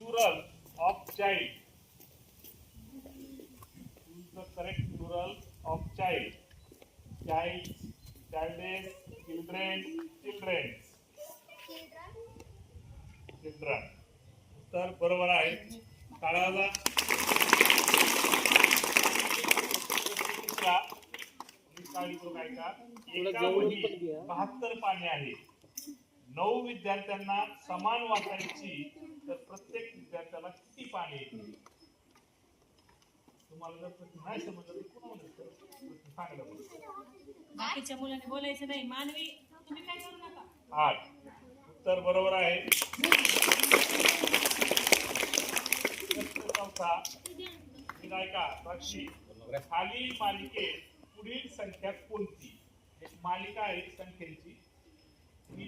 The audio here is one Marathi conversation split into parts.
Plural of child. Choose the correct plural of child. Child, childes, children, childrens. Children. उत्तर बरोबर आहे. काळाला एका वही 72 पाने आहे. 9 विद्यार्थ्यांना समान वाटायची तर प्रत्येक विद्यार्थ्याला किती पाने येतील? तुम्हाला जर प्रश्न नाही समजलं तर कोणाला सांगा. बाकीच्या मुलांनी बोलायचं नाही. मानवी तुम्ही काय करू नका. 8. उत्तर बरोबर आहे. चौथा विनायका साक्षी खाली मालिकेत पुढील संख्या कोणती? एक मालिका आहे संख्येची. ही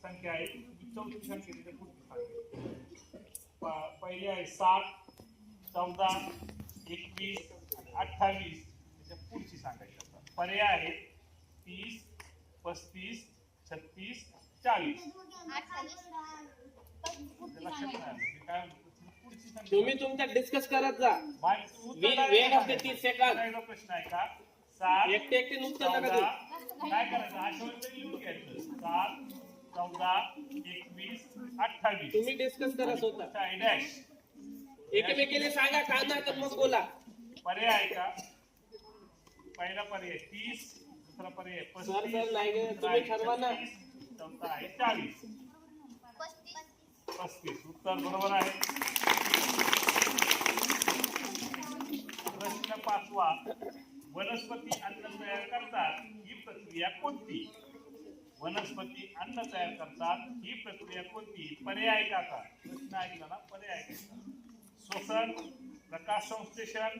संख्या आहे. चौथी संख्येची पुढची पहिली आहे 7, 14, 21, 28. त्याच्या पुढची सांगायची. पर्याय आहेत 30, 35, 36, 40. तुम्ही तुमच्या डिस्कस करत जा. वेळ असते 30 सेकंद. प्रश्न आहे का? 7 एकटे उत्तर नका देऊ. काय करायचं? आठवण लिहून घ्यायचं. 7, 14, 21, 28. तुम्ही डिस्कस करा स्वतः. डॅश एकमेकीने सांगा कांदा तर मग बोला. पर्याय आहे का? पहिला पर्याय 30, दुसरा पर्याय 35, नाही तुम्ही ठरवा ना. चौथा आहे 40. 35. उत्तर बरोबर आहे. प्रश्न 5वा वनस्पती अन्न तयार करतात ही प्रक्रिया कोणती? वनस्पती अन्न तयार करतात ही प्रक्रिया कोणती? पर्याय का? आता प्रश्न ऐकला ना? पर्याय ऐकायचा. श्वसन, प्रकाश संश्लेषण,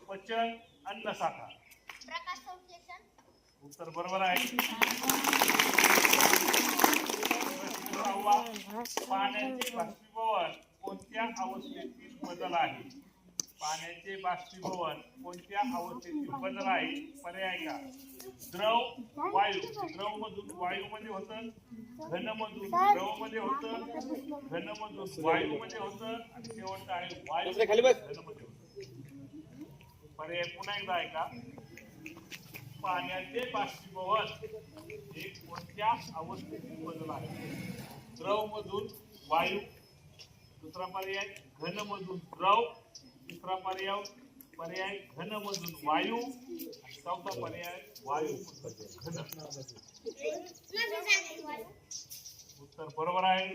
पचन, अन्न साठा. प्रकाश संश्लेषण. उत्तर बरोबर आहे. पाण्याचे बाष्पीभवन कोणत्या अवस्थेतील बदल आहे? पाण्याचे बाष्पीभवन कोणत्या अवस्थेतील बदल आहे? पर्याय का? द्रव, वायू. द्रव मधून वायू मध्ये होतं, घन मधून द्रव मध्ये होतं, घन मधून वायू मध्ये होतं आणि शेवटचं आहे वायू घन मध्ये होतं. पर्याय पुन्हा एकदा आहे का? पाण्याचे बाष्पीभवन हे कोणत्या अवस्थेतील बदल आहे? द्रव मधून वायू, दुसरा पर्याय घन मधून द्रव, तिसरा पर्याय घन मधून वायू, चौथा पर्याय वायू घन. उत्तर बरोबर आहे.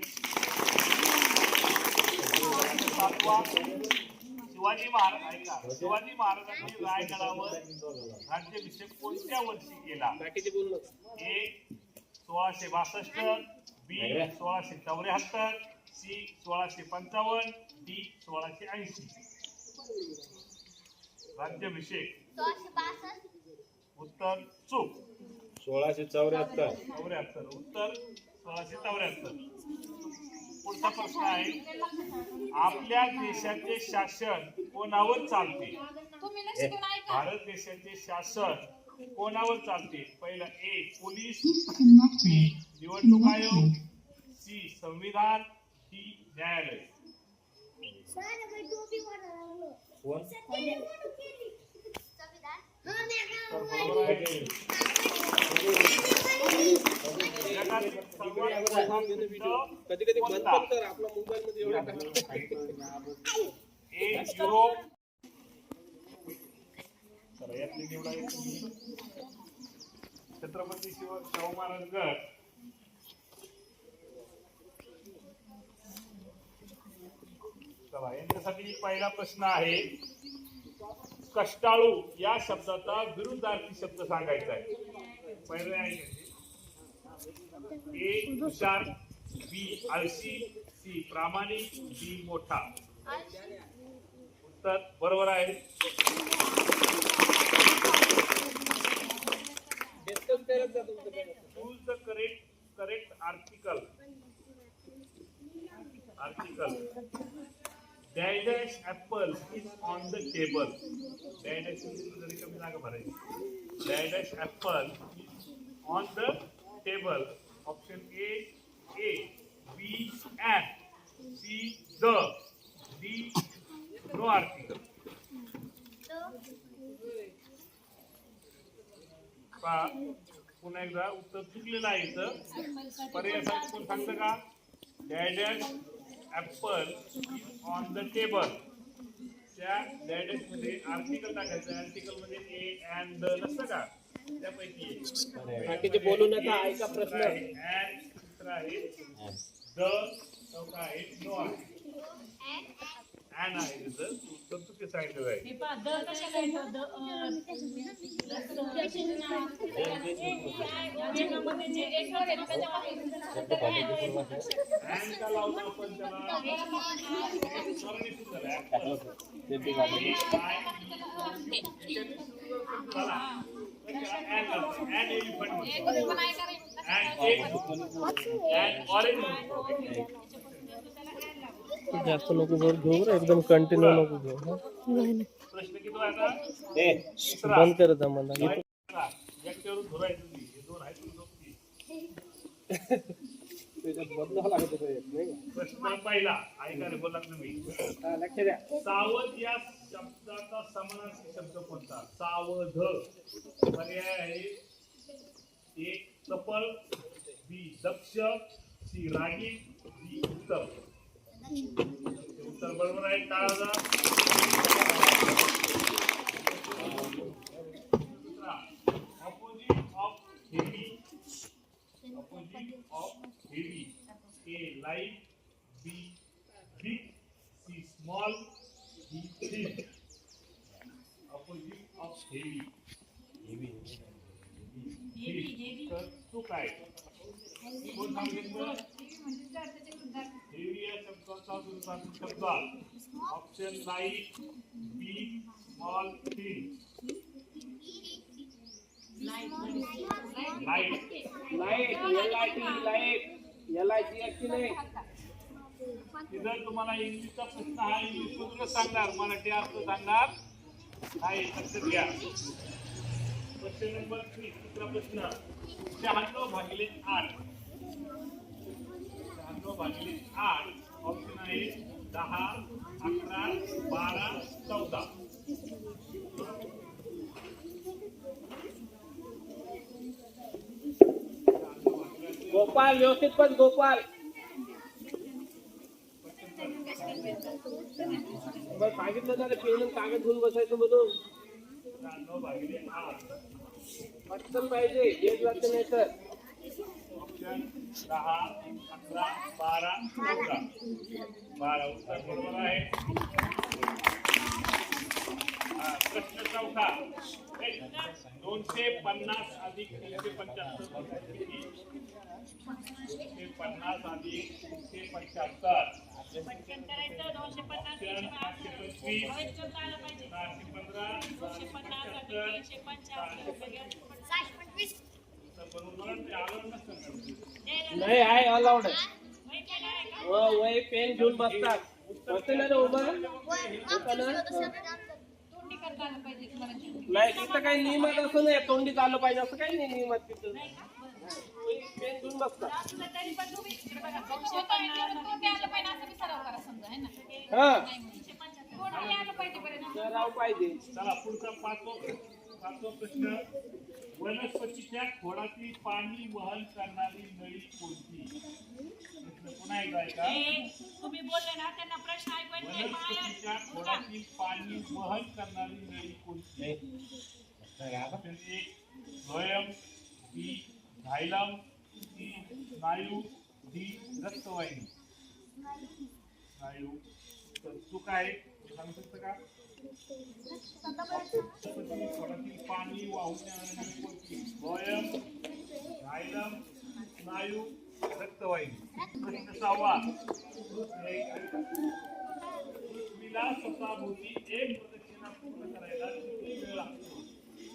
शिवाजी महाराज ऐका. शिवाजी महाराजांनी रायगडावर राज्याभिषेक कोणत्या वर्षी केला? ए 1662, बी 1674, सी 1655, डी 1680. राज्याभिषेक 1662. उत्तर चूक. 1674. उत्तर 1674. पुढचा प्रश्न आहे आपल्या देशाचे शासन कोणावर चालते? भारत देशाचे शासन कोणावर चालते? पहिला ए पोलीस, बी निवडणूक आयोग, सी संविधान, डी न्यायालय. कधी कधी बंद कर आपला मोबाईल मध्ये एवढा युरोप. यातली निवडा छत्रपती शाहू महाराज गड. चला यांच्यासाठी पहिला प्रश्न आहे कष्टाळू या शब्दाचा विरुद्धार्थी शब्द सांगायचा आहे. पहिले आहे ए हुशार, बी आळशी, सी प्रामाणिक, डी मोठा. उत्तर बरोबर आहे. Choose the correct article. Dash apple is on the table. Dash कमी जागा भरायची. Dash apple is on the table. Option A, B, and, C, the. No article. पहा पुन्हा एकदा उत्तर चुकलेलं आहे इथं. पर्यायासाठी कोण सांगतं का? डॅडेड ऍपल ऑन द टेबल. त्या डॅडेड मध्ये आर्टिकल टाकायचं. आर्टिकल मध्ये ए अँड द नसतं का? त्यापैकी बाकीचे बोलू नका, ऐका प्रश्न. अँड दुसरा आहे द, चौथा आहे नो आर्टिकल. अँड आहे तिथं उत्तर चुकी सांगितलं आहे. हे पहा, द कशाला येतं? याच्यामध्ये जे एक आहे ना, त्याच्यामध्ये अँड का लावतो आपण त्याला? सरणी सुरू झालं. ऍपल. अँड एलिफंट म्हणतो. And egg and orange. जास्त नको घेऊ रे, एकदम कंटिन्यू नको घेऊ. प्रश्न किती आहे आता? तिसरा. बंद कर दा मला. एकट्यावरून धरायचं नाही. हे दोन आहेत दोन तीन. प्रश्न पहिला ऐका रे, बोला तुम्ही. लक्ष द्या. सावध या शब्दाचा समानार्थी शब्द कोणता? सावध. पर्याय आहे एक चपल, बी दक्ष, सी रागीट, डी उत्तम. उत्तर बरोबर आहे. टाळा. Opposite of heavy. Opposite of heavy. A light, B big, C small, D thin. Opposite of heavy. तर चूक आहे. कोण सांगितलं? हेवी या शब्दाचा विरुद्धार्थी शब्द. Option light, B small, thin. Light. Light, LIT नाही. इधर तुम्हाला इंग्लिशचा प्रश्न हा इंग्लिश मधूनच सांगणार, मराठी अर्थ सांगणार नाही. लक्षात घ्या. प्रश्न नंबर 3, तिसरा प्रश्न. 96/8. 96/8. ऑप्शन आहे 10, 11, 12, 14. गोपाल व्यवस्थित पण गोपाल. बस सांगितलं ना, पेन कागद घेऊन बसायचं म्हणून. 96/8. पटकन पाहिजे, एक लागते नाही तर. ऑप्शन 10, 11, 12, 14. 12 उत्तर बरोबर आहे. प्रश्न चौथा. 250 अधिक 375 किती? 250 अधिक 375. पटकन करायचं. 250 825, 815, 625. बरोबर ते आलं नसतं. नाही आहे, अलाउड आहे. वही पेन घेऊन बसतात. बसते ना उभं. नाही तिथं काही नियमात असं नाही, तोंडीत आलं पाहिजे असं काही नाही नियमात तिथं. पेन घेऊन बसतात. हा सराव पाहिजे. चला पुढचा पाचवा प्रश्न. वनस्पतीच्या खोडातील पाणी वहन करणारी नळी कोणती? पुन्हा एकदा ऐका. तुम्ही बोलले ना, त्यांना प्रश्न ऐकून वनस्पतीच्या खोडातील पाणी वहन करणारी नळी कोणती? ऑप्शन 1 फ्लोएम, बी झायलम, सी स्नायू, डी रक्तवाहिनी. स्नायू. तर चूक आहे. सांगू शकता का? खोडातील पाणी वाहून नेणारी नळी कोणती? फ्लोएम, झायलम, स्नायू, रक्तवाहिनी. प्रश्न 6वा. पृथ्वीला स्वतःभोवती एक प्रदक्षिणा पूर्ण करायला किती वेळ लागतो?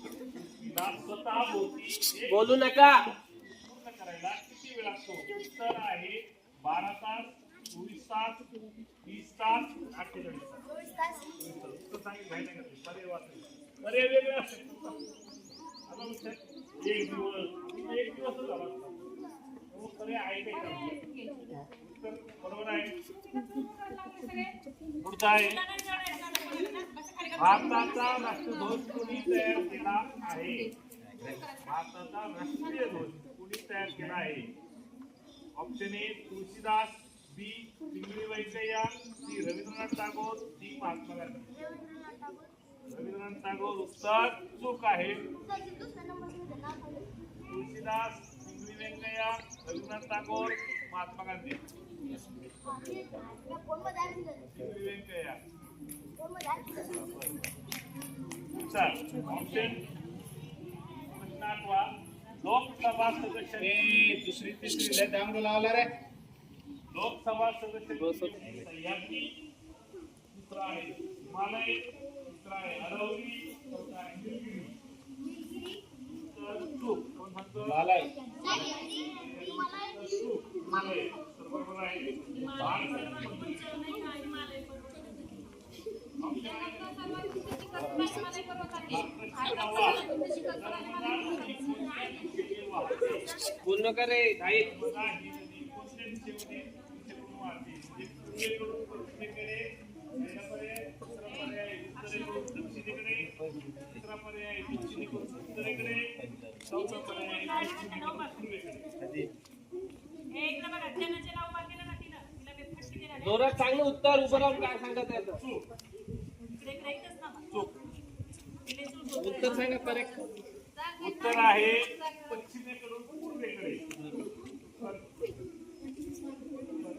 पृथ्वीला स्वतःभोवती एक बोलू नका. पूर्ण करायला किती वेळ लागतो? उत्तर आहे 12 तास, 24 तास, 30 तास, 48 तास. उत्तर सांगितलं नाही का? पर्याय वाचले. पर्याय वेगळे असतात. आता म्हणतात एक दिवस झाला असता. पर्याय आहे काही उत्तर बरोबर आहे. पुढचा आहे भारताचा राष्ट्रध्वज कुणी तयार केला आहे? भारताचा राष्ट्रीय ध्वज कुणी तयार केला आहे? Option A Tulsidas, B Pingali Venkayya, C Rabindranath Tagore, D Mahatma Gandhi. Rabindranath Tagore उत्तर चूक आहे. तुळशीदास, पिंगळी व्यंकय्या, रवींद्रनाथ टागोर, महात्मा गांधी. पिंगळी व्यंकय्या. सर ऑप्शन प्रश्न आठवा. लोकसभा सदस्य दुसरी तिसरी लय डांगडू लावला रे. लोकसभा सदस्य सह्याद्री, दुसरा आहे हिमालय, दुसरा आहे अरवली, चौथा आहे निलगिरी. तर चूक कोण म्हणतो? मालाय. चूक हिमालय. तर बरोबर आहे. पूर्ण करे घाई. जोरात चांगलं उत्तर उभं राहून काय सांगत आहे आता? उत्तर सांगा करेक्ट. उत्तर आहे पश्चिमेकडून पूर्वेकडे.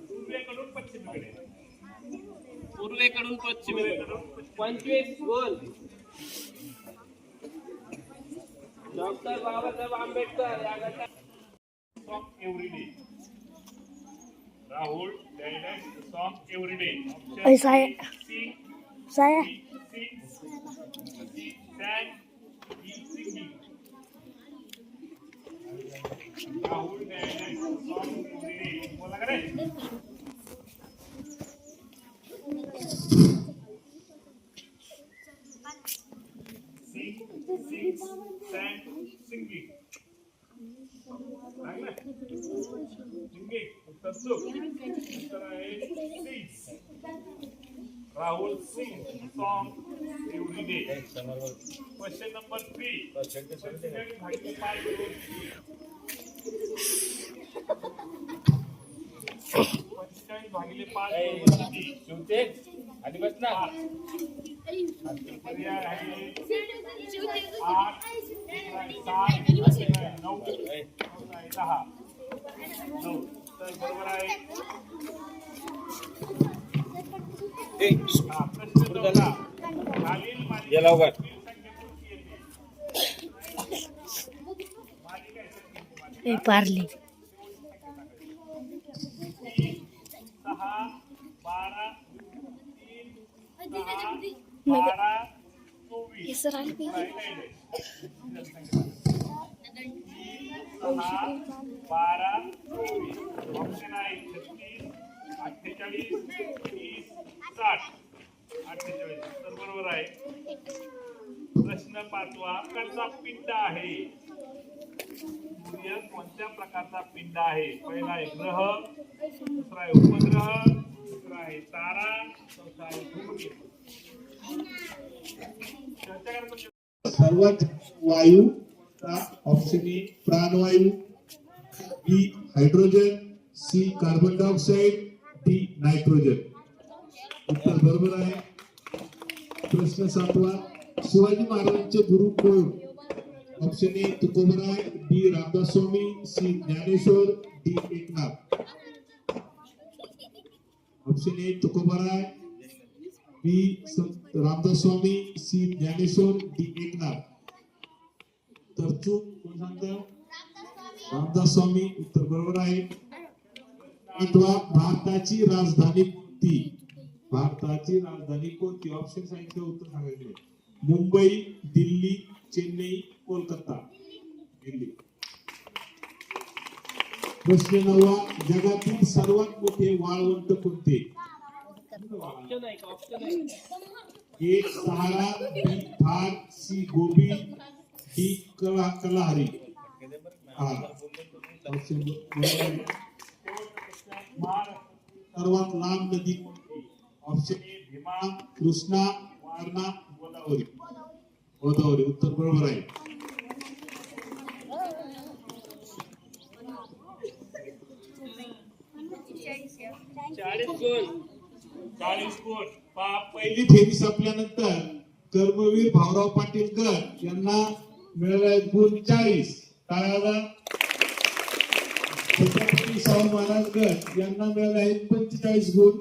पूर्वेकडून पश्चिमेकडे. पूर्वेकडून पश्चिमेकडे. 25 गोल. डॉक्टर बाबासाहेब आंबेडकर या गटात. Song every day. Rahul Daidash song every day. Ay, saya. Sing, Saya. sing, sang, singing. Rahul Daidash song every day. बोला करे. Sing, sang, singing. Rahul sing song every day. Question number 3. भागिले 5 शिवते आणि बस ना. पर्याय आहे 8, 7, 9, 10. तर बरोबर आहे. प्रश्न चौथा. खालील ये लवकर. Parli. 6, 12, 3, 12, 24. 6, 12, 24. ऑप्शन आहे 36, 48, 30, 60. 48. तर बरोबर आहे. प्रश्न 5वा. प्रकारचा पिंड आहे. सूर्य कोणत्या प्रकारचा पिंड आहे? पहिला आहे ग्रह, दुसरा आहे उपग्रह, तिसरा आहे तारा, चौथा आहे धूमकेतू. चर्चा करतो. सर्वात वायू ऑप्शन ए प्राणवायू, B hydrogen, C carbon dioxide, D nitrogen. उत्तर बरोबर आहे. प्रश्न 7वा. शिवाजी महाराजांचे गुरु कोण? Option A Tukobaray, B Ramdas Swami, C Dnyaneshwar, D Eknath. Option A Tukobaray, B Ramdas Swami, C Dnyaneshwar, D Eknath. तर चूक कोण सांगतं? रामदास स्वामी. उत्तर बरोबर आहे. 8वा. भारताची राजधानी कोणती? भारताची राजधानी कोणती? ऑप्शन सांगितलं, उत्तर सांगायचे. मुंबई, दिल्ली, चेन्नई, कोलकाता. दिल्ली. प्रश्न 9वा. जगातील सर्वात मोठे वाळवंट कोणते? ऑप्शन आहे का? ऑप्शन आहे. A Sahara, B Thar, C Gobi, D Kalahari. हा ऑप्शन बरोबर आहे. सर्वात लांब नदी कोणती? Option A Bhima, Krishna, Warna, Godavari. गोदावरी उत्तर बरोबर आहे. चाळीस गुण. 40 गुण. पहा पहिली फेरी संपल्यानंतर कर्मवीर भाऊराव पाटील गट यांना मिळाले आहेत गुण 40. टाळाला. छत्रपती शाहू महाराज गट यांना मिळाले आहेत 45 गुण.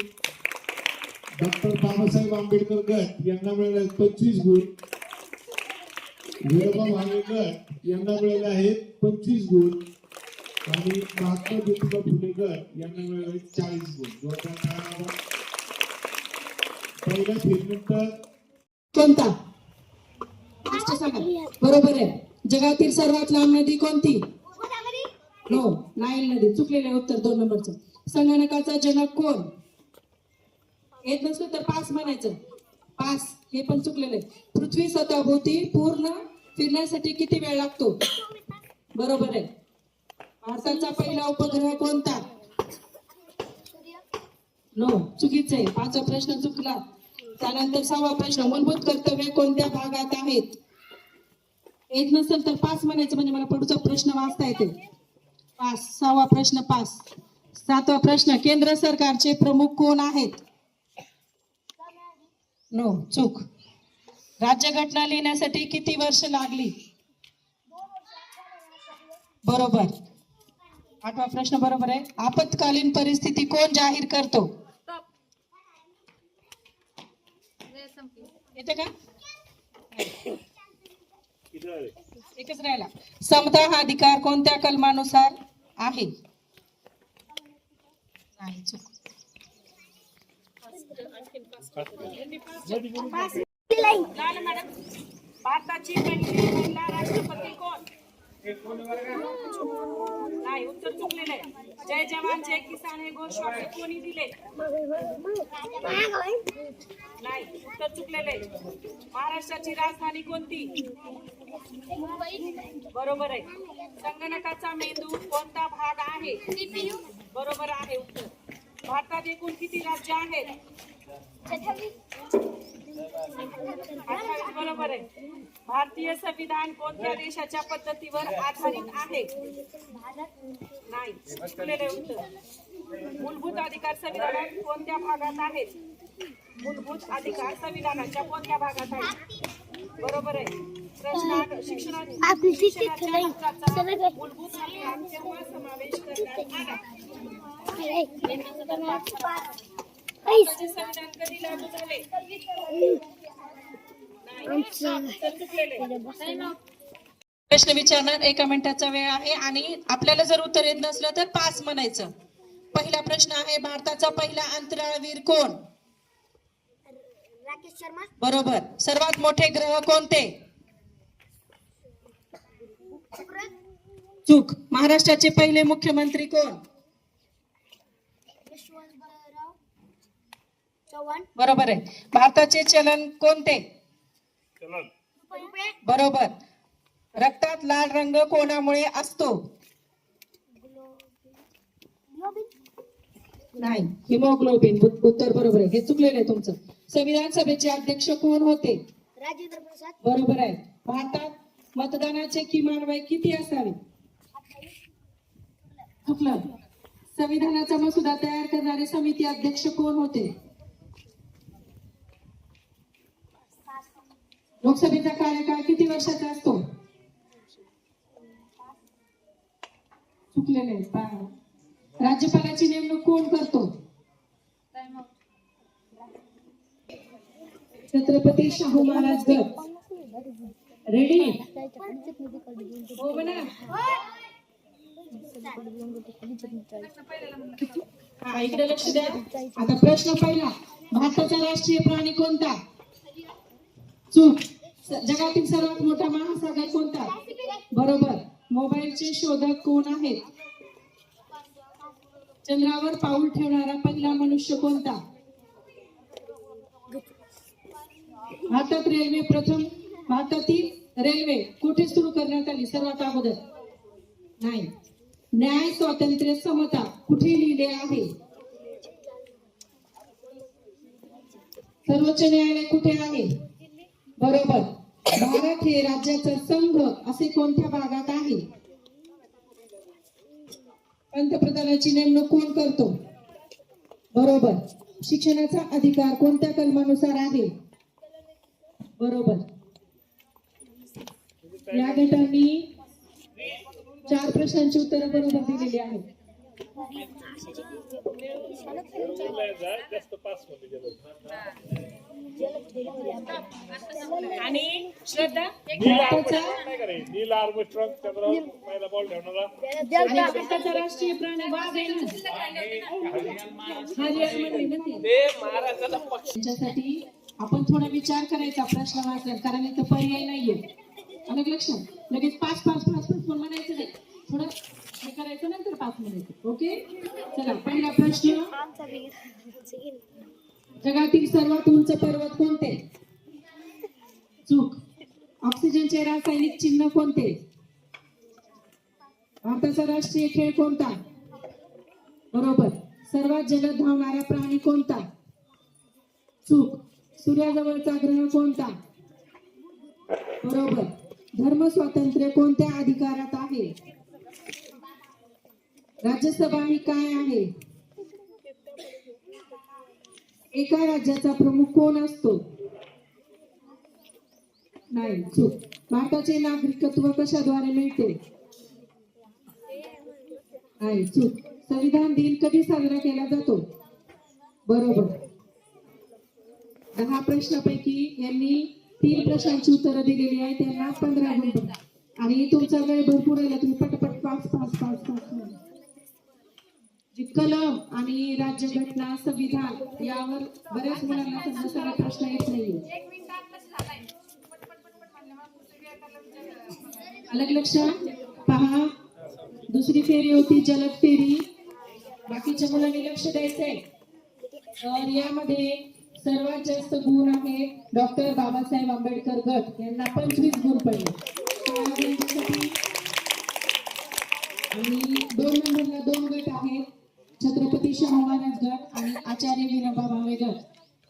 डॉक्टर बाबासाहेब आंबेडकर गट यांना मिळाले आहेत 25 गुण. विरोबा भावे गट यांना मिळाले आहेत 25 गुण आणि महात्मा ज्योतिबा फुले गट यांना मिळाले आहेत 40 गुण. जोरदार टाळ्या वाजवा. पहिल्या फेरीनंतर कोणता गोष्ट सांगा. बरोबर आहे. जगातील सर्वात लांब नदी कोणती? नो, नाईल नदी. चुकलेलं आहे उत्तर 2 नंबरचं. संगणकाचा जनक कोण? येत नसलं तर पास म्हणायचं. पास हे पण चुकलेलं आहे. पृथ्वी स्वतःभोवती पूर्ण फिरण्यासाठी किती वेळ लागतो? बरोबर आहे. भारताचा पहिला उपग्रह कोणता? नो, चुकीचं आहे. 5वा प्रश्न चुकला. त्यानंतर 6वा प्रश्न. मूलभूत कर्तव्य कोणत्या भागात आहेत? येत नसेल तर पास म्हणायचं म्हणजे मला पुढचा प्रश्न वाचता येते. पास. 6वा प्रश्न पास. 7वा प्रश्न. केंद्र सरकारचे प्रमुख कोण आहेत? नो, चूक. राज्यघटना लिहिण्यासाठी किती वर्ष लागली? बरोबर. 8वा प्रश्न बरोबर आहे. आपत्कालीन परिस्थिती कोण जाहीर करतो? येते का? एकच राहिला. समता हा अधिकार कोणत्या कलमानुसार आहे? नाही, चूक. लाल मॅडम, भारताची पहिली महिला राष्ट्रपती कोण? नाही, उत्तर चुकलेलं आहे. जय जवान जय किसान हे घोषवाक्य कोणी दिले? नाही, उत्तर चुकलेलं आहे. महाराष्ट्राची राजधानी कोणती? बरोबर आहे. संगणकाचा मेंदू कोणता भाग आहे? बरोबर आहे उत्तर. भारतात एकूण किती राज्य आहेत? 28. बरोबर आहे. भारतीय संविधान कोणत्या देशाच्या पद्धतीवर आधारित आहे? नाही, चुकलेले उत्तर. मूलभूत अधिकार संविधानात कोणत्या भागात आहेत? मूलभूत अधिकार संविधानाच्या कोणत्या भागात आहेत? बरोबर आहे. प्रश्न शिक्षणाच्या हक्काचा मूलभूत अधिकार केव्हा समावेश करण्यात आला? भारताचे संविधान कधी लागू झाले? प्रश्न विचारणार. 1 मिनिटाचा वेळ आहे आणि आपल्याला जर उत्तर येत नसलं तर पास म्हणायचं. पहिला प्रश्न आहे. भारताचा पहिला अंतराळवीर कोण? राकेश शर्मा. बरोबर. सर्वात मोठे ग्रह कोणते? चूक. महाराष्ट्राचे पहिले मुख्यमंत्री कोण? यशवंतराव चव्हाण. बरोबर आहे. भारताचे चलन कोणते? चलन. रुपये. बरोबर. रक्तात लाल रंग कोणामुळे असतो? नाही, हिमोग्लोबिन. उत्तर बरोबर आहे. हे चुकलेलं आहे तुमचं. संविधान सभेचे अध्यक्ष कोण होते? राजेंद्र प्रसाद. बरोबर आहे. भारतात मतदानाचे किमान वय किती असावे? चुकलं. संविधानाचा मसुदा तयार करणारे समिती अध्यक्ष कोण होते? लोकसभेचा कार्यकाळ किती वर्षाचा असतो? चुकलेले. राज्यपालाची नेमणूक कोण करतो? छत्रपती शाहू महाराज गट. रेडी? हो म्हणा. हा, इकडे लक्ष द्या. आता प्रश्न पहिला. भारताचा राष्ट्रीय प्राणी कोणता? चूक. जगातील सर्वात मोठा महासागर कोणता? बरोबर. मोबाईलचे शोधक कोण आहेत? चंद्रावर पाऊल ठेवणारा पहिला मनुष्य कोणता? भारतातील रेल्वे कुठे सुरू करण्यात आली सर्वात अगोदर? नाही. न्याय स्वातंत्र्य समता कुठे लिहिले आहे? सर्वोच्च न्यायालय कुठे आहे? बरोबर. भारत हे राज्याचा संघ असे कोणत्या भागात आहे? पंतप्रधानाची नेमणूक कोण करतो? बरोबर. शिक्षणाचा अधिकार कोणत्या कलमानुसार आहे? बरोबर. या गटांनी 4 प्रश्नांची उत्तरं बरोबर दिलेली आहेत. जास्त पास होते आणि श्रद्धा नील आर्मस्ट्रॉंग चंद्रावर पहिला बॉल ठेवणारा आणि भारताचा राष्ट्रीय प्राणी वाघ आहे ना? हरियाणामध्ये ना ते. ते महाराजाला पक्ष त्यांच्यासाठी आपण थोडा विचार करायचा प्रश्न वाचला, कारण इथं पर्याय नाहीये. अलग लक्षात लगेच 5 पण म्हणायचं नाही, थोडं हे करायचं नंतर 5 म्हणायचं. ओके, चला पहिला प्रश्न. जगातील सर्वात उंच पर्वत कोणते? चूक. ऑक्सिजनचे रासायनिक चिन्ह कोणते? भारताचा राष्ट्रीय खेळ कोणता? बरोबर. सर्वात जलद धावणारा प्राणी कोणता? चूक. सूर्याजवळचा ग्रह कोणता? बरोबर. धर्म स्वातंत्र्य कोणत्या अधिकारात आहे? राज्यसभा ही काय आहे? एका राज्याचा प्रमुख कोण असतो? नाही, चूक. भारताचे नागरिकत्व कशाद्वारे मिळते? नाही, चूक. संविधान दिन कधी साजरा केला जातो? बरोबर. 10 प्रश्नापैकी यांनी 3 प्रश्नांची उत्तरं दिलेली आहेत. त्यांना 15 गुण. आणि तुमचा वेळ भरपूर आहे, तुम्ही पटपट 5 जी कलम आणि राज्यघटना संविधान यावर बऱ्याच मुलांना समजा सगळा प्रश्न येत नाहीये. अलग लक्षात पहा. दुसरी फेरी होती जलद फेरी. बाकीच्या मुलांनी लक्ष द्यायचंय. तर यामध्ये सर्वात जास्त गुण आहेत डॉक्टर बाबासाहेब आंबेडकर गट, यांना 25 गुण पडले. आणि 2 नंबरला 2 गट आहेत, छत्रपती शाहू महाराज गट आणि आचार्य विनोबा भावे गट.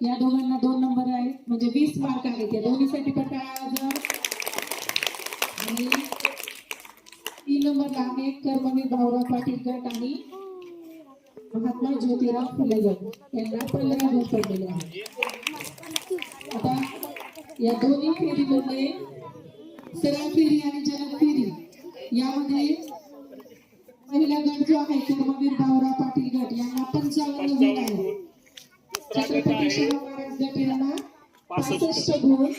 या दोघांना 2 नंबर आहेत, म्हणजे 20 मार्क आहेत. या दोन्हीसाठी पण टाळ्या वाजवा. आणि 3 नंबरला आहेत कर्मवीर भाऊराव पाटील गट आणि महात्मा ज्योतिराव फुले गट, यांना 15 गुण पडलेले आहेत. आता या दोन्ही फेरीमध्ये सरळ फेरी आणि जलद फेरी यामध्ये पहिला गट जो आहे कर्मवीर भाऊराव पाटील गट यांना 55 गुण आहेत. छत्रपती शाहू महाराज गट यांना 65 गुण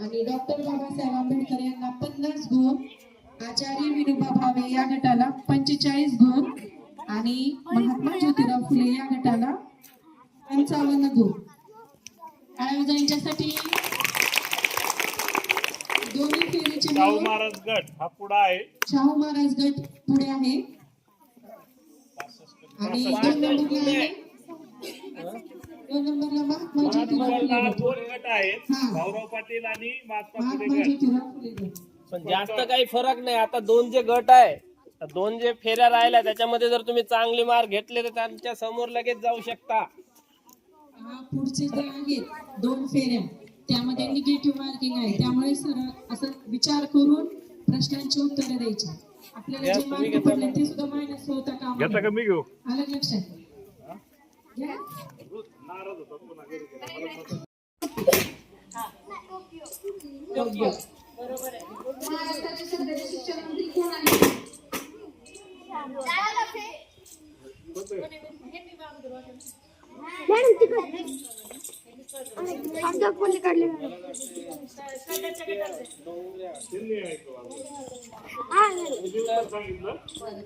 आणि डॉक्टर बाबासाहेब आंबेडकर यांना 50 गुण. आचार्य विनोबा भावे या गटाला 45 गुण आणि महात्मा ज्योतिराव फुले या गटाला 55 गुण. यांच्यासाठी दोन्ही फेरीचे शाहू महाराज गट हा पुढा आहे. शाहू महाराज गट पुढे आहे आणि 2 नंबरला महात्मा ज्योतिराव फुले गट. 2 गट आहेत, भाऊराव पाटील आणि महात्मा फुले महात्मा गट. ज्योतिराव फुले गट. पण जास्त काही फरक नाही. आता 2 जे गट आहे, 2 जे फेऱ्या राहिल्या त्याच्यामध्ये जर तुम्ही चांगले मार्क घेतले तर त्यांच्या समोर लगेच जाऊ शकता. पुढचे जे आहेत 2 फेऱ्या त्यामध्ये निगेटिव्ह मार्किंग आहे, त्यामुळे सरळ असं विचार करून प्रश्नांची उत्तरे द्यायची. आपल्याला जे मार्क पडले ते सुद्धा मायनस होता का? घेता का मी घेऊ? अलग लक्षात घ्या. महाराष्ट्राचे सध्याचे शिक्षण मंत्री कोण आहेत?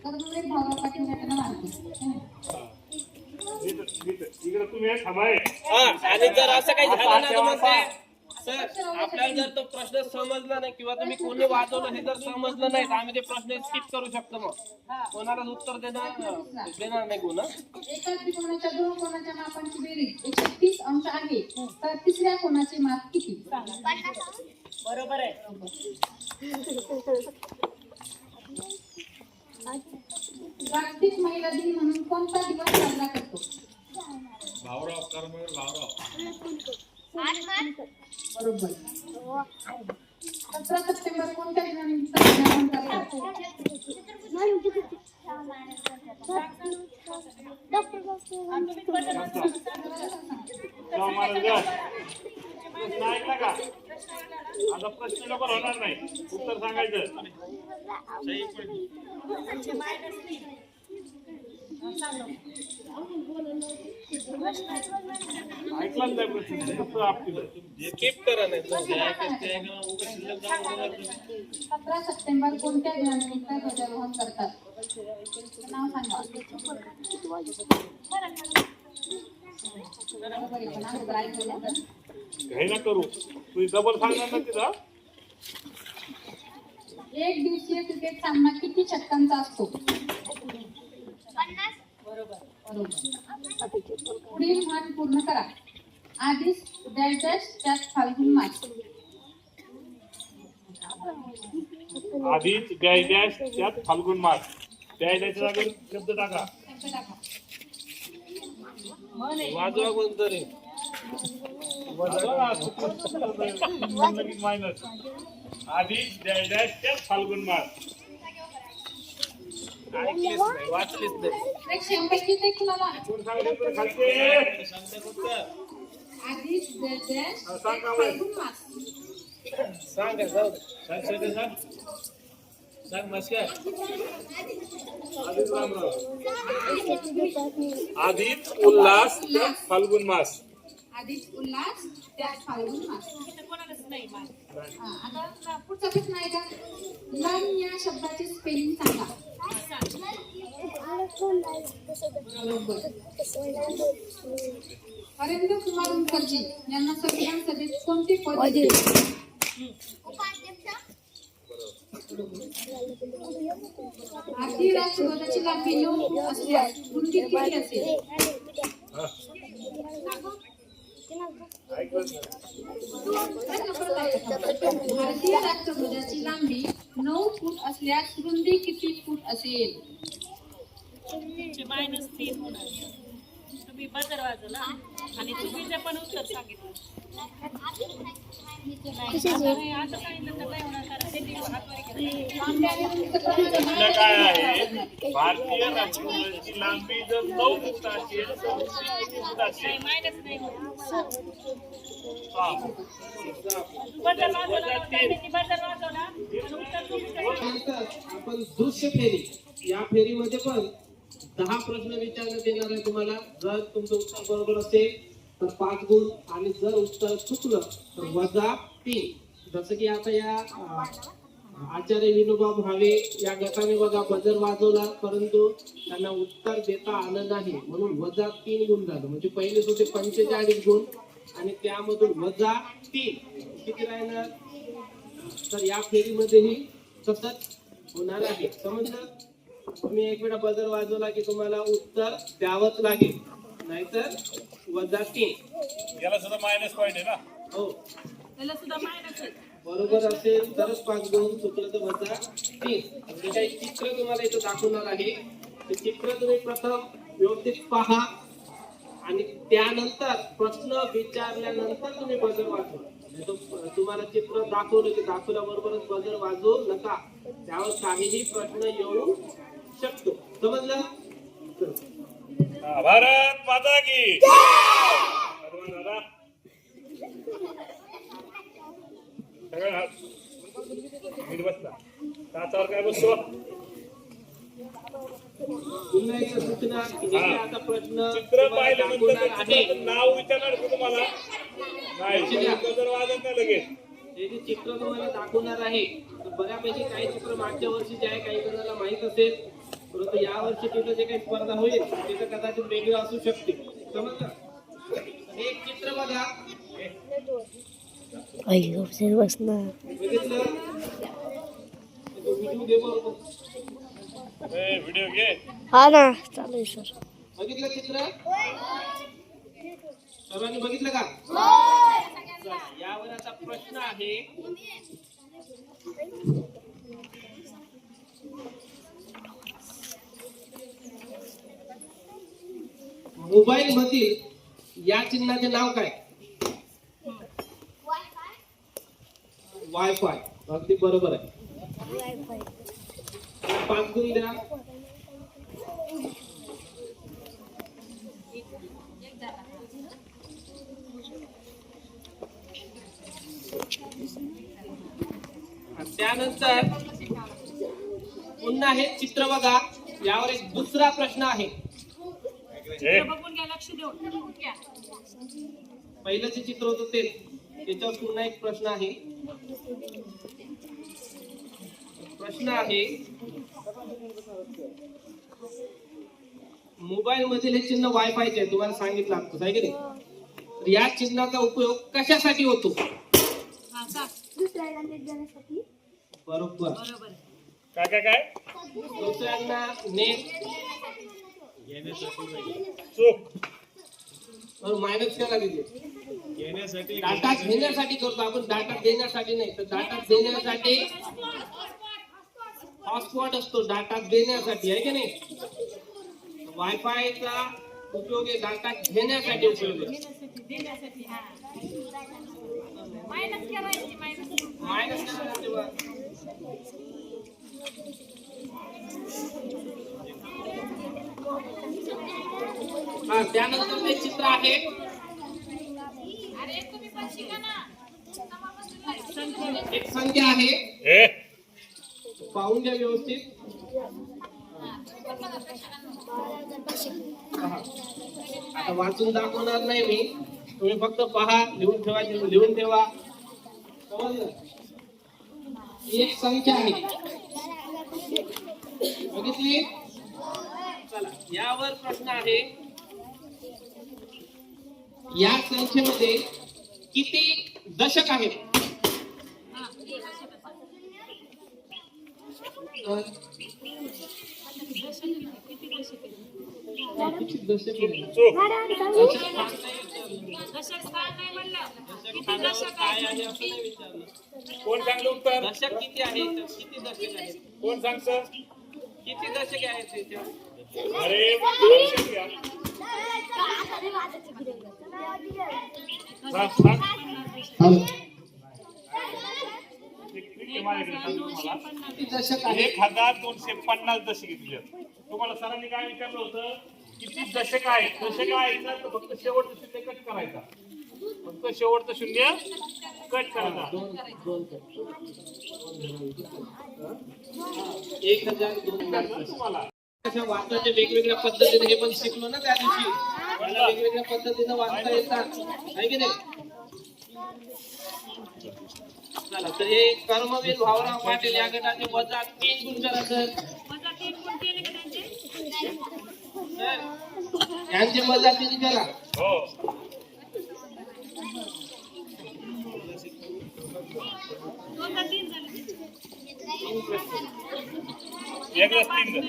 कर्मवीर भाऊराव पाटील गटाला मार्क. इकडे तुम्ही थांबाय. आणि जर असं काही झालं ना तर मग ते सर आपल्याला जर तो प्रश्न समजला नाही किंवा तुम्ही कोणी वाचवलं हे जर समजलं नाही तर आम्ही ते प्रश्न स्किप करू शकतो. मग कोणालाच उत्तर देणार नाही गुण. एका त्रिकोणाच्या 2 कोणाच्या मापांची बेरीज 130 अंश आहे, तर तिसऱ्या कोणाचे माप किती? बरोबर आहे. जागतिक महिला दिन म्हणून कोणता दिवस साजरा करतो? भाऊराव कर्मवीर भाऊराव बरोबर. 17 सप्टेंबर कोणत्या दिनानिमित्त साजरा करतात? शाहू महाराज प्रश्न ऐकला का? आता प्रश्न लवकर होणार नाही, उत्तर सांगायचं. ऐकलाच नाही प्रश्न, फक्त आपलं. स्किप करा नाही तर जे ऐकायचं ते ऐका, उगाच शिल्लक जाऊ नका. 17 सप्टेंबर कोणत्या दिनानिमित्त ध्वजारोहण करतात? नाव सांगा. बरोबर आहे, पण अगोदर ऐकलं तर. घाई ना करू, तुम्ही डबल सांगणार ना तिथं. एक दिवसीय क्रिकेट सामना किती षटकांचा असतो? बरोबर. पुढील म्हण पूर्ण करा. आधीच डॅश त्यात फाल्गुन मास. आधीच डॅश त्यात फाल्गुन मास. डॅशच्या जागेवर शब्द टाका. वाजवा कोणतरी. मायनस. आधीच डॅश त्यात फाल्गुन मास. ऐकलीच नाही, वाचलीच नाही. एक शंभरची ते कुणाला? कोण सांगितलं खालचे? सांगता कुठं? आधीच डॅश सांगा वय. फाल्गुन मास. सांग जाऊ दे. सांग सांग मस्कर. आधीच रामराव. आधीच उल्हास त्यात फाल्गुन मास. आधीच उल्हास त्यात फाल्गुन मास. कोणालाच नाही माहिती. आता पुढचा प्रश्न आहे का? लन या शब्दाची स्पेलिंग सांगा. बरोबर. हरेंद्र कुमार मुखर्जी यांना संविधान सभेत कोणते पद दिले? भारतीय राष्ट्रध्वजाची लांबी 9 फूट असल्यास रुंदी किती असेल? भारतीय राष्ट्रध्वजाची लांबी 9 फूट असल्यास रुंदी किती फूट असेल? -3 होणार. तुम्ही बजर वाजवला आणि चुकीचं पण उत्तर सांगितलं. नाही, आता सांगितलं तर नाही होणार, कारण ते प्रश्न काय आहे? भारतीय राष्ट्रध्वजाची लांबी जर 9 फूट असेल तर रुंदी किती फूट असेल? मायनस नाही होणार. 6. बजर वाजवला, बजर वाजवला, उत्तर चुकीचं. नंतर आपण दृश्य फेरी, या फेरीमध्ये पण 10 प्रश्न विचारण्यात येणार आहे तुम्हाला. जर तुमचं उत्तर बरोबर असेल तर 5 गुण, आणि जर उत्तर चुकलं तर वजा 3. जसं की आता या आचार्य विनोबा भावे या गटाने बघा बजर वाजवला, परंतु त्यांना उत्तर देता आलं नाही, म्हणून वजा 3 गुण झालं. म्हणजे पहिलेच होते 45 गुण आणि त्यामधून वजा 3 किती राहणार? तर या फेरीमध्येही तसंच होणार आहे. समजलं? तुम्ही एक वेळा बजर वाजवला की तुम्हाला उत्तर द्यावंच लागेल, नाहीतर वजा 3. याला सुद्धा मायनस पॉईंट आहे ना. हो, त्याला सुद्धा मायनस आहे. बरोबर असेल तरच 5 गुण, चुकलं तर वजा 3. म्हणजे काही चित्र तुम्हाला इथं दाखवणार आहे. ते चित्र तुम्ही प्रथम व्यवस्थित पहा आणि त्यानंतर प्रश्न विचारल्यानंतर तुम्ही बजर वाजवा. तुम्हाला चित्र दाखवलं की दाखवल्याबरोबरच बजर वाजवू नका, त्यावर काहीही प्रश्न येऊ शकतो. समजलं? भारत माता की दादा सगळं नीट बसला. त्याच्यावर काय बसतो? पुन्हा एकदा सूचना की जे काही आता प्रश्न चित्र तुम्हाला पाहिल्यानंतर दाखवणार त्या आहे, चित्राचं नाव विचारणार का तुम्हाला? नाही, बजर वाजत नाही लगेच. हे जे चित्र तुम्हाला दाखवणार आहे तर बऱ्यापैकी काही चित्र मागच्या वर्षीचे आहे, काही जणांना माहित असेल, परंतु या वर्षी तिथं जे काही स्पर्धा होईल तिथं कदाचित वेगळं असू शकते. समजलं? हे एक चित्र बघा. बघितलं? व्हिडिओ घे बरोबर. व्हिडिओ घे. हा ना चालू आहे सर. बघितलं चित्र? सर्वांनी बघितलं का? चला, यावर आता प्रश्न आहे. मोबाईल मधील या चिन्हाचे नाव काय? वायफाय अगदी बरोबर आहे. 5 गुण द्या. त्यानंतर पुन्हा हे चित्र बघा. यावर एक दुसरा प्रश्न आहे. बघून घ्या, लक्ष देऊन घ्या. पहिलं जे चित्र होतं ते त्याच्यावर पुन्हा एक प्रश्न आहे. प्रश्न आहे मोबाईल मधील हे चिन्ह वायफायचे आहे. तुम्हाला सांगितलं असतं आहे की नाही. तर या चिन्हाचा उपयोग कशासाठी होतो? बरोबर. काय दुसऱ्यांना नेट चूक मायनस केला तिथे. डाटा घेण्यासाठी करतो आपण, डाटा देण्यासाठी नाही. तर डाटा देण्यासाठी हॉटस्पॉट असतो, डाटा देण्यासाठी आहे की नाही. वायफायचा उपयोग आहे डाटा घेण्यासाठी उपयोग आहे. मायनस करायची बा. हा त्यानंतर ते चित्र आहे. एक संख्या आहे, पाहून घ्या व्यवस्थित. आता वाचून दाखवणार नाही मी, तुम्ही फक्त पहा, लिहून ठेवा. लिहून ठेवा. समजलं? ही एक संख्या आहे, बघितली. चला यावर प्रश्न आहे. या संख्येमध्ये किती दशक आहेत? किती दशक आहेत? चूक काय आहे असं नाही विचारलं. कोण सांगलं उत्तर? दशक किती आहे? किती दशक आहेत? कोण सांगतं? किती दशक आहेत त्याच्यावर? अरे लक्षात घ्या. सांग. हॅलो ठीक आहे, माझ्याकडे सांगतो तुम्हाला. किती दशक आहे? 1250 दशक घेतली. तुम्हाला सरांनी काय विचारलं होतं? किती दशक आहे? दशक आहे तर फक्त शेवटचं शून्य कट करायचा. फक्त शेवटचं शून्य कट करायचा. 1200 तुम्हाला अशा वाचनाच्या वेगवेगळ्या पद्धतीने हे पण शिकलो ना त्या दिवशी. मला वेगवेगळ्या पद्धतीने वाचता येतात आहे की नाही. चला तर हे कर्मवीर भाऊराव पाटील या गटाचे वजा 3 गुण करा सर. यांचे वजा 3 करा. हो. एकच 3 जण.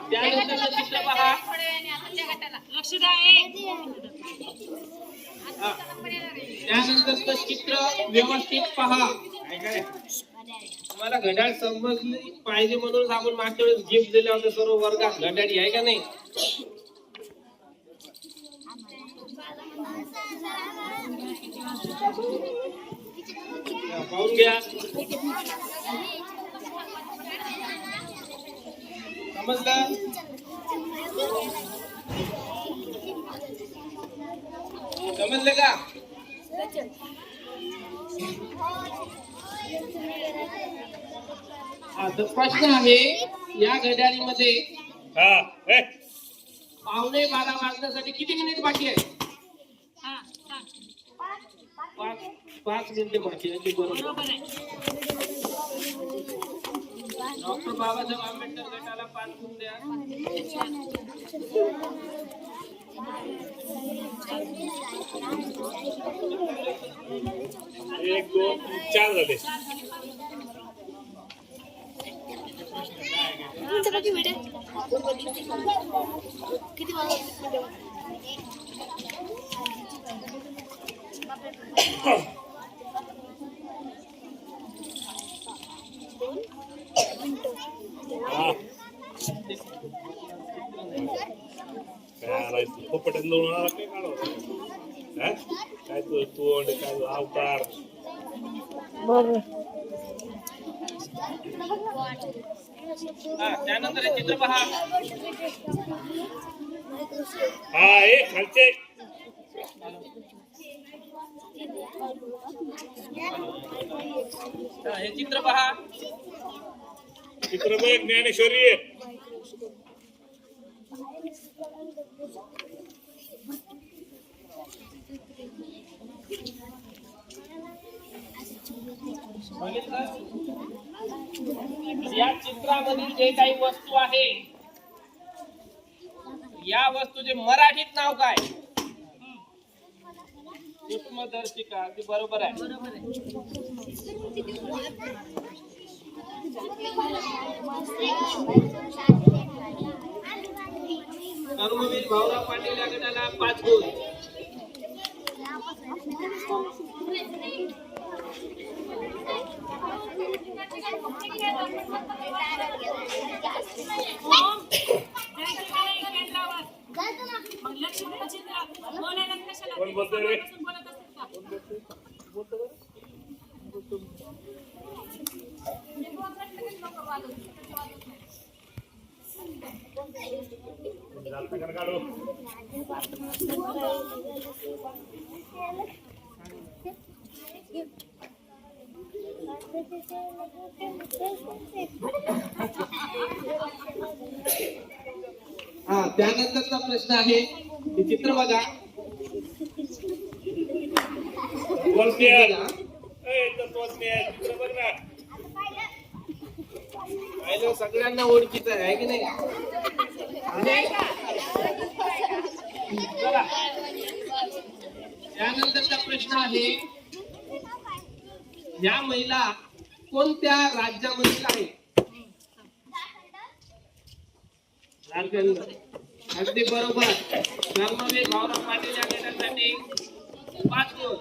त्यानंतर चित्र पहा. लक्ष द्या. त्यानंतर चित्र व्यवस्थित पहा. तुम्हाला घड्याळ समजली पाहिजे म्हणून आपण मागच्या वेळेस गिफ्ट दिले होते सर्व वर्गात घड्याळी आहे का नाही. पाहून घ्या. समजलं? समजलं का? हा तर प्रश्न आहे या घड्याळीमध्ये हा. 11:15 वाजण्यासाठी किती मिनिट बाकी आहे? 5 मिनिटे बाकी आहे. बरोबर. डॉक्टर बाबासाहेब आंबेडकर गटाला 5 गुण द्या. 1 2 3 4 झाले. काय आणायचं पोपट्यात लावून आला काय काढावं हा? काय तू तोंड काय अवतार बरं त्यानंतर हे चित्र पहा. हा हे खालचे हे चित्र पहा. चित्र बघ ज्ञानेश्वरी आहे. या चित्रामधील जे काही वस्तू आहे या वस्तूचे मराठीत नाव काय? सूक्ष्मदर्शिका. ती बरोबर आहे. कर्मवीर भाऊराव पाटील या गटाला 5 गुण. कोण बोलतोय रे? काढू हा त्यानंतरचा प्रश्न आहे. हे चित्र बघा. बोलते चित्र बघ ना. पाहिलं सगळ्यांना ओळखीचं आहे की नाही? चला. त्यानंतरचा प्रश्न आहे. या महिला कोणत्या राज्यामधील आहे? झारखंड. अगदी बरोबर. धर्मवीर भाऊराव पाटील या गटासाठी 5 गुण.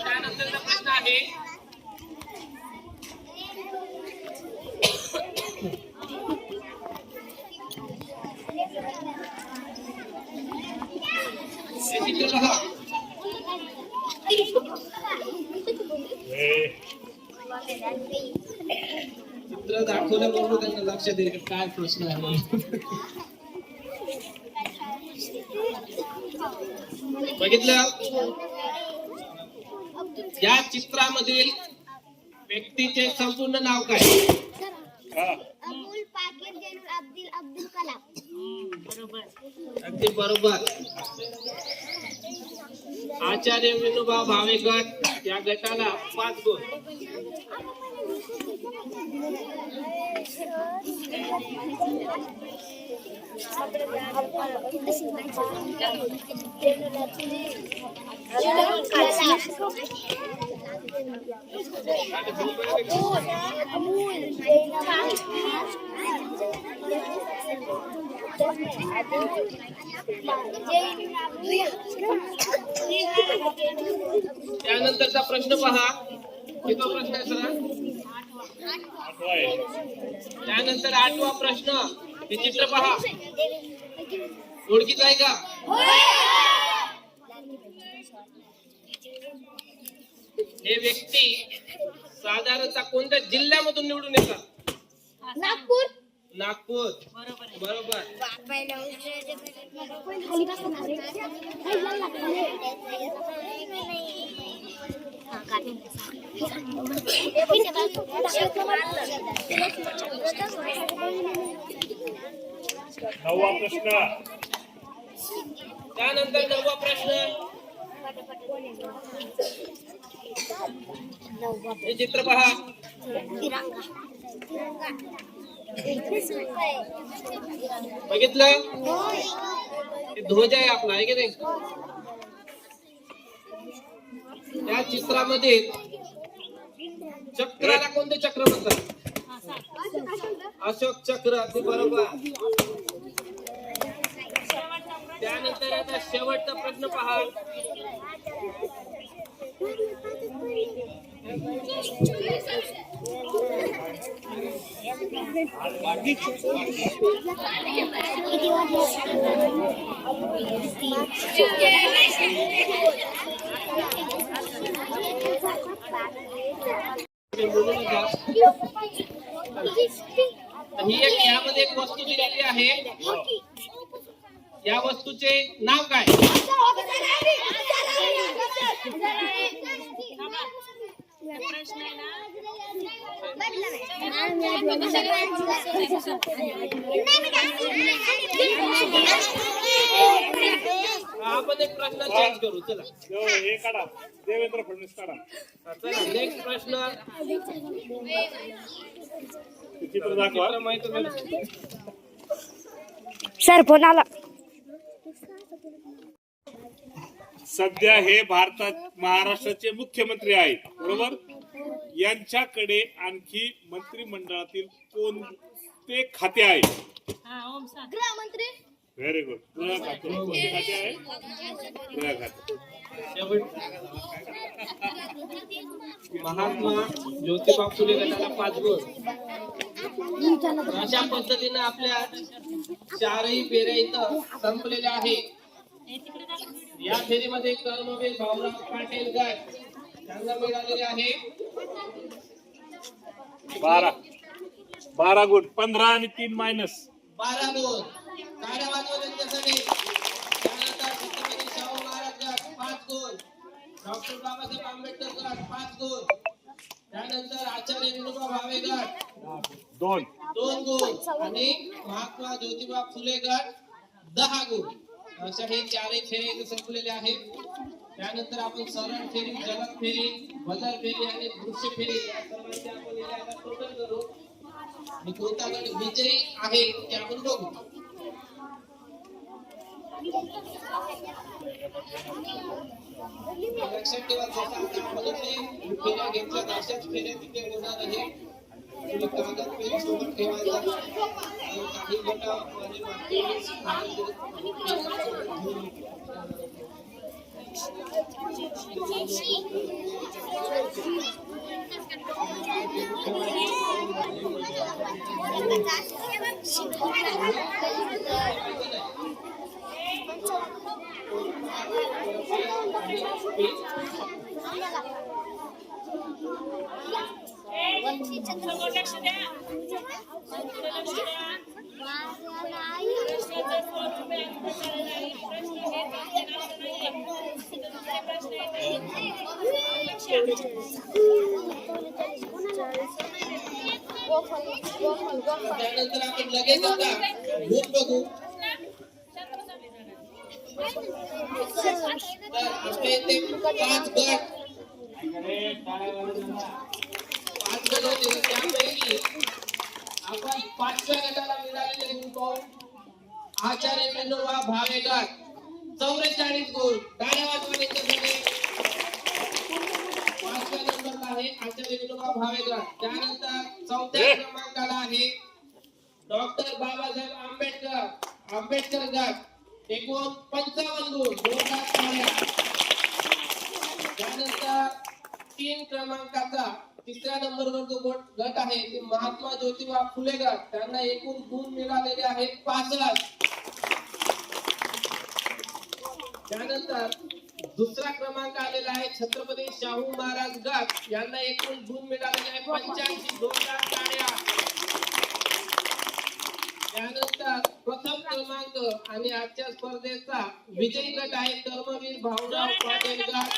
त्यानंतरचा प्रश्न आहे. चित्र दाखवल्याबरोबर त्यांना लक्षात येईल काय प्रश्न आहे. बघितलं. या चित्रामधील व्यक्तीचे संपूर्ण नाव काय? अबुल पाकीर जैनुल अब्दुल अब्दुल कलाम. अगदी बरोबर. आचार्य विनोबा भावे गट या गटाला 5 गुण. त्यानंतरचा प्रश्न पहा. किती प्रश्न आहे सर? त्यानंतर 8वा प्रश्न. हे चित्र पहा. ओळखीचं आहे का? हे व्यक्ती साधारणतः कोणत्या जिल्ह्यामधून निवडून येतात? नागपूर. नागपूर. बरोबर. नववा प्रश्न. त्यानंतर 9वा प्रश्न. हे चित्र पहा. बघितलं. हे ध्वज आहे आपला आहे की नाही? त्या चित्रामध्ये चक्राला कोणते चक्र म्हणतात? अशोक चक्र, अगदी बरोबर. त्यानंतर आता शेवटचा प्रश्न पहा. ही एक यामध्ये एक वस्तू दिलेली आहे. या वस्तूचे नाव काय? आपण एक प्रश्न चेंज करू. चला हे काढा, देवेंद्र फडणवीस काढा. चला नेक्स्ट प्रश्न. चित्र दाखवा. सर फोन आला. सध्या हे महाराष्ट्राचे मुख्यमंत्री आहेत, बरोबर. यांच्याकडे आणखी मंत्रिमंडळातील कोणते खाते आहे? गृहमंत्री. Very good. गृह खाते. कोणते खाते आहे? गृह खाते. महात्मा ज्योतिबा फुले गटाला 5 गुण. अशा पद्धतीने आपल्या चारही फेऱ्या इथं संपलेल्या आहेत. या फेरीमध्ये कर्मवीर भाऊराव पाटील गट त्यांना मिळालेले आहे 12 गुण. 15 आणि 3 मायनस 12 गुण. टाळ्या वाजवा त्यांच्यासाठी. त्यानंतर छत्रपती शाहू महाराज गट 5 गुण. डॉक्टर बाबासाहेब आंबेडकर गट 5 गुण. त्यानंतर आचार्य विनोबा भावे गट 2 गुण आणि महात्मा ज्योतिबा फुले गट 10 गुण. अशा हे चारही फेरे संपलेले आहेत. त्यानंतर आपण सरळ फेरी, जलद फेरी, बदल फेरी आणि दृश्य फेरी या सर्वांचे आपण याला टोटल करू आणि कोणता गट विजयी आहे ते आपण बघू. लक्षात ठेवा, जसं आपण फेऱ्या घेतल्या अशाच फेऱ्या तिथे होणार आहे. तुम्ही कागद पेन सोबत ठेवायचा. काही गटामध्ये त्यानंतर आपण लगेच आता ग्रुप बघू. आपल्या इथे 5 गट होते. त्यापैकी आपण 5व्या गटाला मिळालेले गुण आचार्य विनोबा भावे गट 44 गुण. टाळ्या वाजवा त्यांच्यासाठी. 5व्या नंबरला आहे आचार्य विनोबा भावे गट. त्यानंतर 4थ्या क्रमांकाला आहे डॉक्टर बाबासाहेब आंबेडकर गट एकूण 55 गुण. 2 टाळ्या. त्यानंतर 3 क्रमांकाचा 3ऱ्या नंबरवर जो गट आहे ते महात्मा ज्योतिबा फुले गट. त्यांना एकूण गुण मिळालेले आहेत 65. त्यानंतर 2रा क्रमांक आलेला आहे छत्रपती शाहू महाराज गट. यांना एकूण गुण मिळालेले आहे 85. 2 टाळ्या. त्यानंतर प्रथम क्रमांक आणि आजच्या स्पर्धेचा विजयी गट आहे कर्मवीर भाऊराव पाटील गट.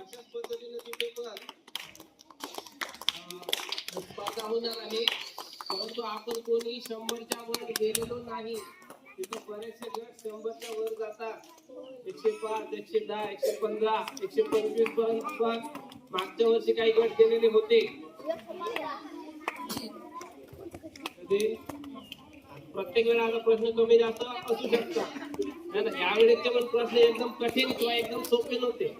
अशाच पद्धतीने तिथे पण स्पर्धा होणार आहे. परंतु आपण कोणी 100च्या वर गेलेलो नाही. तिथे बरेचसे गट 100च्या वर जातात. 105, 110, 115, 125 पर्यंत पण मागच्या वर्षी काही गट गेलेले होते. होते. प्रत्येक वेळा आता प्रश्न कमी जास्त असू शकतात. है ना? यावेळेचे पण प्रश्न एकदम कठीण किंवा एकदम सोपे नव्हते.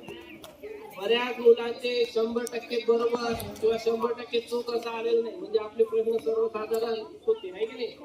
बऱ्याच मुलांचे 100% बरोबर किंवा 100% चूक असं आलेलं नाही. म्हणजे आपले प्रश्न सर्वसाधारण होते, आहे की नाही?